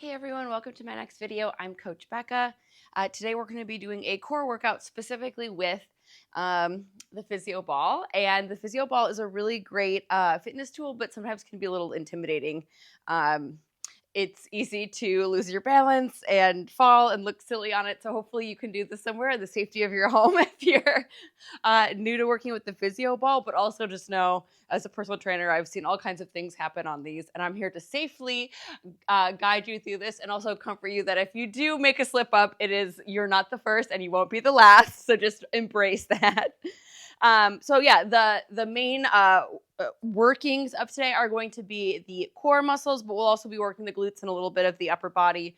Hey everyone, welcome to my next video. I'm Coach Becca. Today we're going to be doing a core workout specifically with the Physioball. And the Physioball is a really great fitness tool, but sometimes can be a little intimidating. It's easy to lose your balance and fall and look silly on it. So hopefully you can do this somewhere in the safety of your home if you're new to working with the Physioball, but also just know as a personal trainer, I've seen all kinds of things happen on these, and I'm here to safely guide you through this and also comfort you that if you do make a slip up, you're not the first and you won't be the last. So just embrace that. The main workings of today are going to be the core muscles, but we'll also be working the glutes and a little bit of the upper body.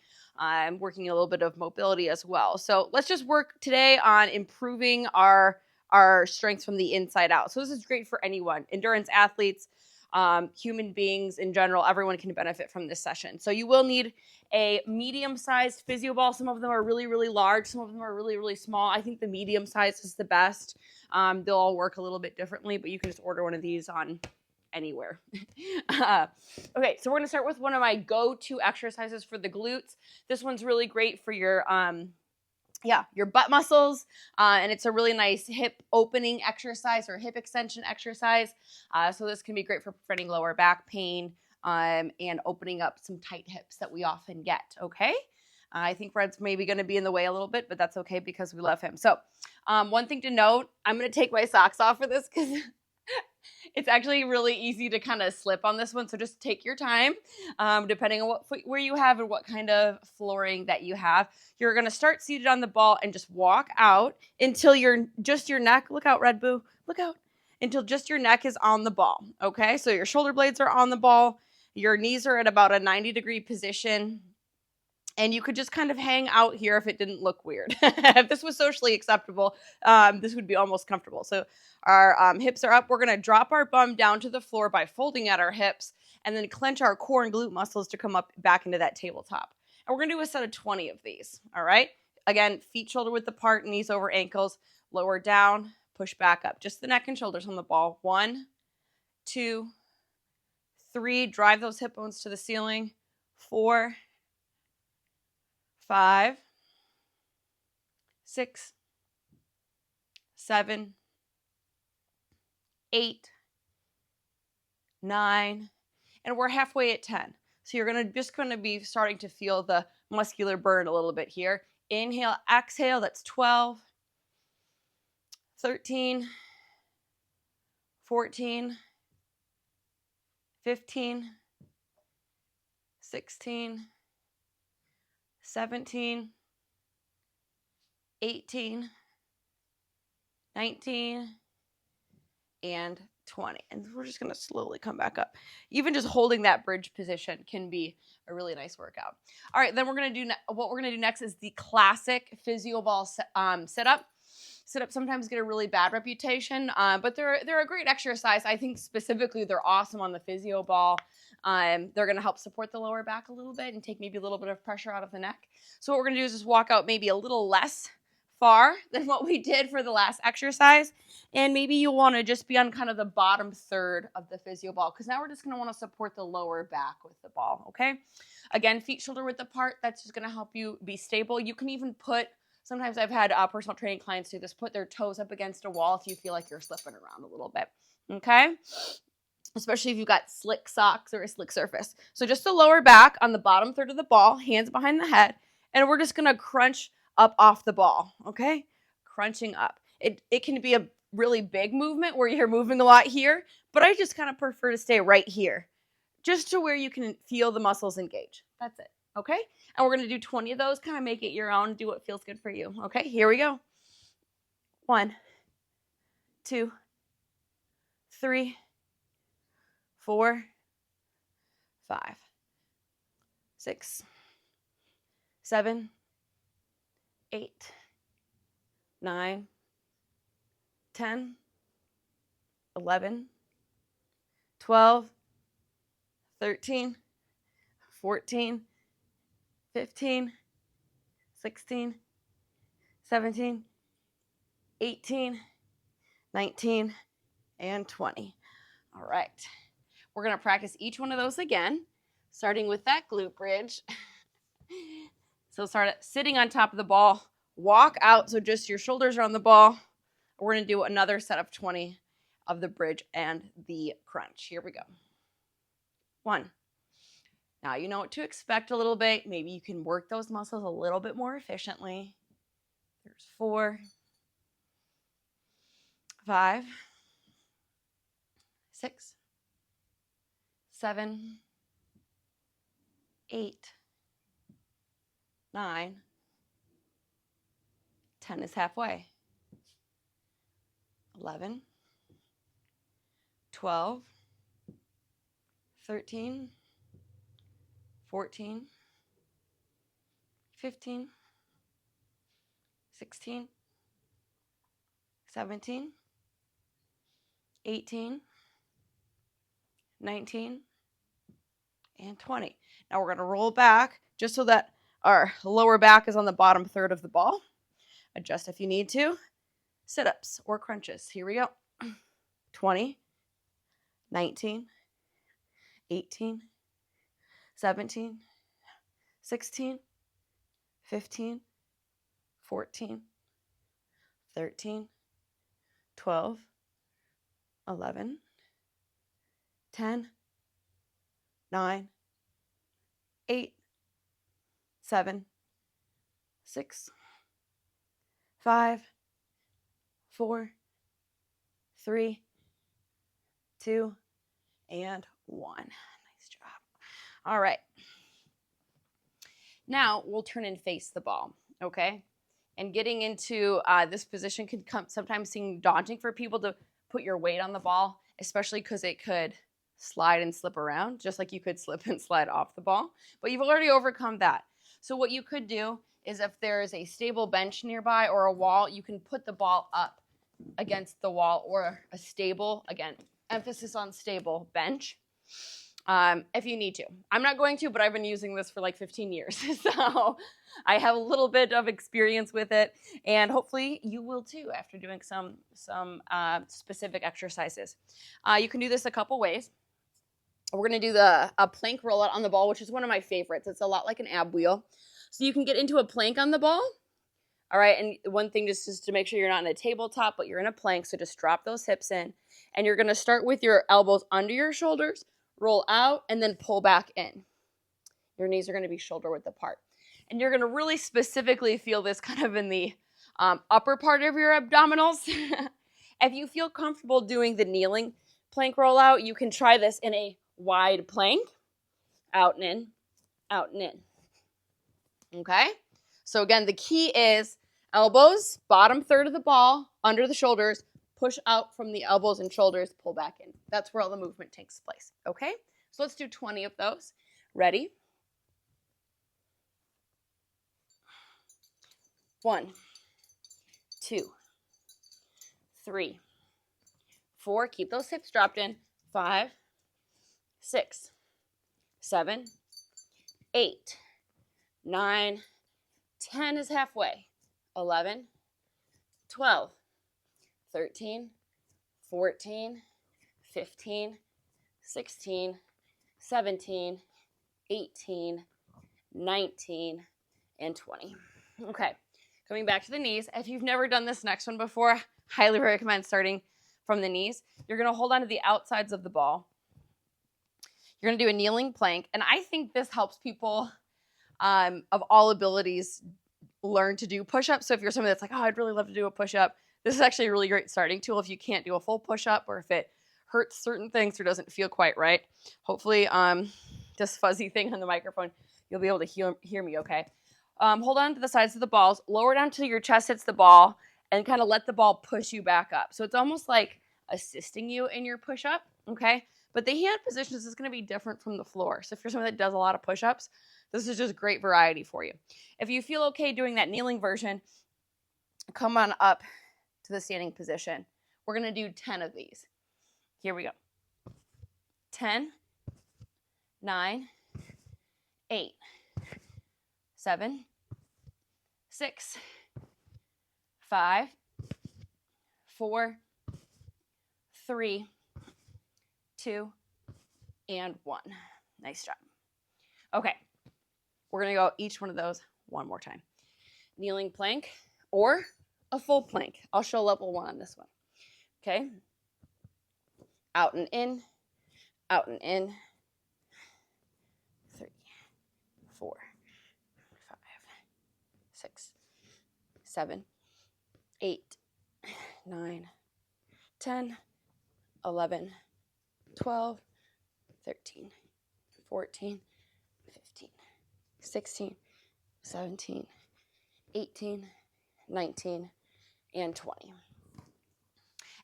Working a little bit of mobility as well. So let's just work today on improving our strength from the inside out. So this is great for anyone, endurance athletes, human beings in general. Everyone can benefit from this session. So you will need a medium-sized Physioball. Some of them are really, really large. Some of them are really, really small. I think the medium size is the best. They'll all work a little bit differently, but you can just order one of these on anywhere. Okay, so we're going to start with one of my go-to exercises for the glutes. This one's really great for your butt muscles, and it's a really nice hip opening exercise or hip extension exercise. So this can be great for preventing lower back pain and opening up some tight hips that we often get, okay? I think Red's maybe going to be in the way a little bit, but that's okay because we love him. So one thing to note, I'm going to take my socks off for this because it's actually really easy to kind of slip on this one. So just take your time, depending on what footwear you have and what kind of flooring that you have. You're going to start seated on the ball and just walk out until your neck, look out, Red Boo, look out, until just your neck is on the ball, okay? So your shoulder blades are on the ball. Your knees are at about a 90-degree position. And you could just kind of hang out here if it didn't look weird. If this was socially acceptable, this would be almost comfortable. So our hips are up. We're going to drop our bum down to the floor by folding at our hips and then clench our core and glute muscles to come up back into that tabletop. And we're going to do a set of 20 of these, all right? Again, feet shoulder width apart, knees over ankles, lower down, push back up. Just the neck and shoulders on the ball. 1, 2, 3. Drive those hip bones to the ceiling. 4, 5, 6, 7, 8, 9, and we're halfway at 10. So you're just going to be starting to feel the muscular burn a little bit here. Inhale, exhale, that's 12, 13, 14, 15, 16, 17, 18, 19, and 20. And we're just going to slowly come back up. Even just holding that bridge position can be a really nice workout. All right, then what we're going to do next is the classic Physioball sit-up. Sit-ups sometimes get a really bad reputation, but they're a great exercise. I think specifically they're awesome on the Physioball. They're going to help support the lower back a little bit and take maybe a little bit of pressure out of the neck. So what we're going to do is just walk out maybe a little less far than what we did for the last exercise. And maybe you'll want to just be on kind of the bottom third of the Physioball because now we're just going to want to support the lower back with the ball, okay? Again, feet shoulder width apart. That's just going to help you be stable. You can even sometimes I've had personal training clients do this, put their toes up against a wall if you feel like you're slipping around a little bit, okay? Especially if you've got slick socks or a slick surface. So just the lower back on the bottom third of the ball, hands behind the head, and we're just going to crunch up off the ball, okay? Crunching up. It can be a really big movement where you're moving a lot here, but I just kind of prefer to stay right here, just to where you can feel the muscles engage. That's it, okay? And we're going to do 20 of those, kind of make it your own, do what feels good for you, okay? Here we go. 1, 2, 3, 4, 5, 6, 7, 8, 9, 10, 11, 12, 13, 14, 15, 16, 17, 18, 19, and 20. All right. We're going to practice each one of those again, starting with that glute bridge. So start sitting on top of the ball. Walk out so just your shoulders are on the ball. We're going to do another set of 20 of the bridge and the crunch. Here we go. 1. Now you know what to expect a little bit. Maybe you can work those muscles a little bit more efficiently. There's 4, 5, 6, 7, 8, 9, 10 is halfway. 11, 12, 13, 14, 15, 16, 17, 18, 19, and 20. Now we're going to roll back just so that our lower back is on the bottom third of the ball. Adjust if you need to. Sit-ups or crunches. Here we go. 20, 19, 18, 17, 16, 15, 14, 13, 12, 11, 10, 9, 8, 7, 6, 5, 4, 3, 2, and 1. Nice job. All right. Now we'll turn and face the ball, okay? And getting into this position can sometimes seem daunting for people to put your weight on the ball, especially because it could slide and slip around, just like you could slip and slide off the ball. But you've already overcome that. So what you could do is if there is a stable bench nearby or a wall, you can put the ball up against the wall or a stable, again, emphasis on stable bench if you need to. I'm not going to, but I've been using this for like 15 years. So I have a little bit of experience with it, and hopefully you will too after doing some specific exercises. You can do this a couple ways. We're going to do a plank rollout on the ball, which is one of my favorites. It's a lot like an ab wheel. So you can get into a plank on the ball. All right, and one thing just is to make sure you're not in a tabletop, but you're in a plank, so just drop those hips in. And you're going to start with your elbows under your shoulders, roll out, and then pull back in. Your knees are going to be shoulder width apart. And you're going to really specifically feel this kind of in the upper part of your abdominals. If you feel comfortable doing the kneeling plank rollout, you can try this in a wide plank, out and in, out and in. Okay? So again, the key is elbows, bottom third of the ball, under the shoulders, push out from the elbows and shoulders, pull back in. That's where all the movement takes place. Okay? So let's do 20 of those. Ready? 1, 2, 3, 4. Keep those hips dropped in. 5, 6, 7, 8, 9, 10 is halfway. 11, 12, 13, 14, 15, 16, 17, 18, 19, and 20. Okay, coming back to the knees. If you've never done this next one before, highly recommend starting from the knees. You're going to hold on to the outsides of the ball. You're going to do a kneeling plank, and I think this helps people of all abilities learn to do push-ups. So if you're somebody that's like, oh, I'd really love to do a push-up, this is actually a really great starting tool if you can't do a full push-up or if it hurts certain things or doesn't feel quite right. Hopefully, this fuzzy thing on the microphone, you'll be able to hear me okay. Hold on to the sides of the balls, lower down till your chest hits the ball, and kind of let the ball push you back up. So it's almost like assisting you in your push-up, okay? But the hand positions is going to be different from the floor. So if you're someone that does a lot of push-ups, this is just great variety for you. If you feel okay doing that kneeling version, come on up to the standing position. We're going to do 10 of these. Here we go. 10, 9, 8, 7, 6, 5, 4, 3, 2, and 1. Nice job. Okay. we're going to go each one of those one more time. Kneeling plank or a full plank. I'll show level 1 on this one. Okay. Out and in, out and in. 3, 4, 5, 6, 7, 8, 9, 10, 11, 12, 13, 14, 15, 16, 17, 18, 19, and 20.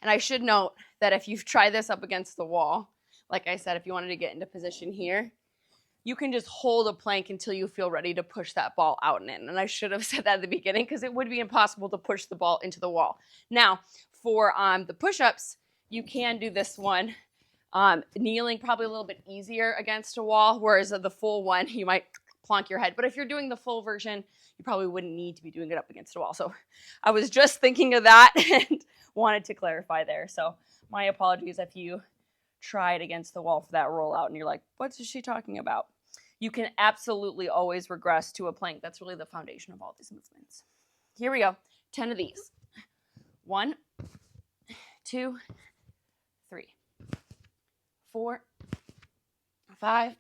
And I should note that if you try this up against the wall, like I said, if you wanted to get into position here, you can just hold a plank until you feel ready to push that ball out and in. And I should have said that at the beginning because it would be impossible to push the ball into the wall. Now, for the push-ups, you can do this one. Kneeling probably a little bit easier against a wall, whereas the full one, you might plonk your head. But if you're doing the full version, you probably wouldn't need to be doing it up against a wall. So I was just thinking of that and wanted to clarify there. So my apologies if you tried against the wall for that rollout and you're like, what is she talking about? You can absolutely always regress to a plank. That's really the foundation of all these movements. Here we go. 10 of these. 1, 2, 3, 4, 5,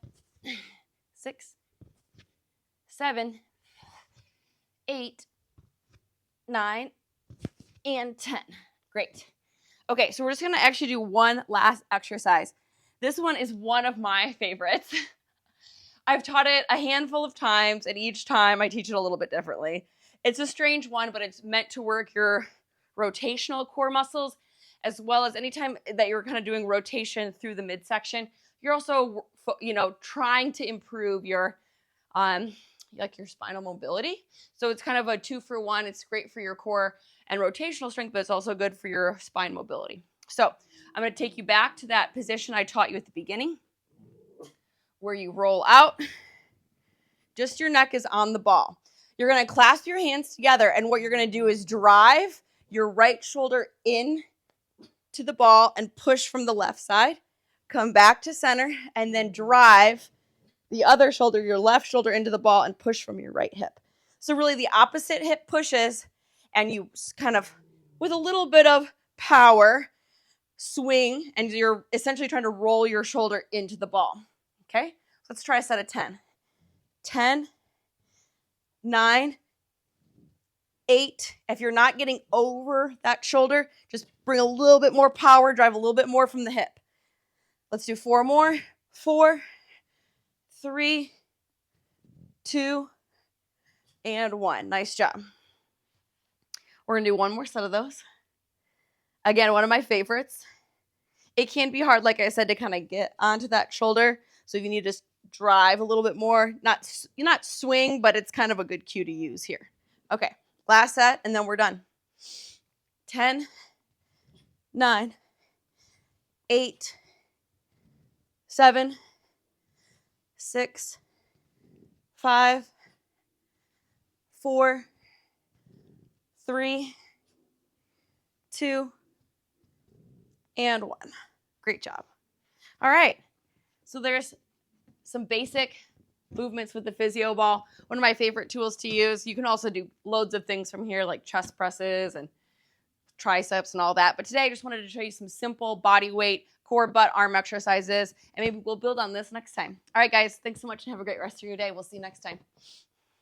6, 7, 8, 9, and 10. Great. Okay, so we're just going to actually do one last exercise. This one is one of my favorites. I've taught it a handful of times, and each time I teach it a little bit differently. It's a strange one, but it's meant to work your rotational core muscles, as well as anytime that you're kind of doing rotation through the midsection, you're also, trying to improve your, your spinal mobility. So it's kind of a 2-for-1. It's great for your core and rotational strength, but it's also good for your spine mobility. So I'm going to take you back to that position I taught you at the beginning, where you roll out. Just your neck is on the ball. You're going to clasp your hands together, and what you're going to do is drive your right shoulder in to the ball and push from the left side. Come back to center, and then drive the other shoulder, your left shoulder, into the ball and push from your right hip. So really the opposite hip pushes, and you kind of, with a little bit of power, swing, and you're essentially trying to roll your shoulder into the ball. Okay, so let's try a set of 10. 10, 9, 8. If you're not getting over that shoulder, just bring a little bit more power, drive a little bit more from the hip. Let's do 4 more. 4, 3, 2, and 1. Nice job. We're going to do one more set of those. Again, one of my favorites. It can be hard, like I said, to kind of get onto that shoulder. So if you need to just drive a little bit more, not swing, but it's kind of a good cue to use here. Okay, last set, and then we're done. 10, 9, 8, 7, 6, 5, 4, 3, 2, and 1. Great job. All right. So there's some basic movements with the Physioball. One of my favorite tools to use. You can also do loads of things from here, like chest presses and triceps and all that. But today I just wanted to show you some simple body weight, core, butt, arm exercises, and maybe we'll build on this next time. All right, guys, thanks so much and have a great rest of your day. We'll see you next time.